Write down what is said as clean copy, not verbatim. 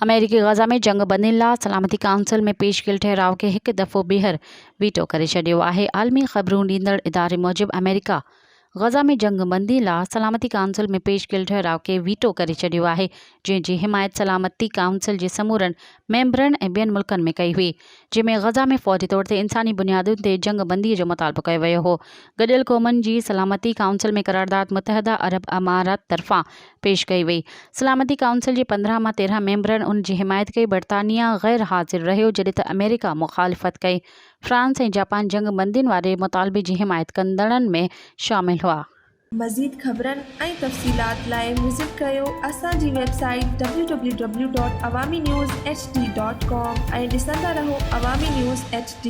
अमेरिकी गज़ा में जंग बंदियुनि लाइ सलामती काउंसिल में पेश कयल ठहराव खे हिकु दफ़ो ॿीहर वीटो करे छॾियो आहे। आलमी ख़बरूं ॾींदड़ इदारे मूजिबि अमेरिका गज़ा में जंग बंदी लाइ सलामती काउंसिल में पेश कयल ठहराव खे वीटो करे छॾियो आहे, जंहिंजी हिमायत सलामती काउंसिल जे समूरनि मेंबरनि ऐं ॿियनि मुल्कनि में कई हुई, जंहिंमें गज़ा में फ़ौजी तौर ते इंसानी बुनियादुनि ते जंग बंदीअ जो मुतालबो कयो वियो हो। गॾियल क़ौमुनि जी सलामती काउंसिल में करारदाद मुतहदा अरब अमारात तरफ़ां पेश कई वई। सलामती काउंसिल जे 15 मां 13 मेंबरनि उन जी हिमायत कई। बरतानिया गैर हाज़िर रहियो, जॾहिं त अमेरिका मुखालिफ़त कई। फ्रांस ऐं जापान जंग बंदियुनि वारे मुतालबे जी हिमायत कंदड़नि में शामिल हुआ। मज़ीद ख़बरनि ऐं तफ़सीलात लाइ विज़िट कयो असांजी वेबसाइट www.awamiNewsHD.com ऐं ॾिसंदा रहो अवामी न्यूज़ HD।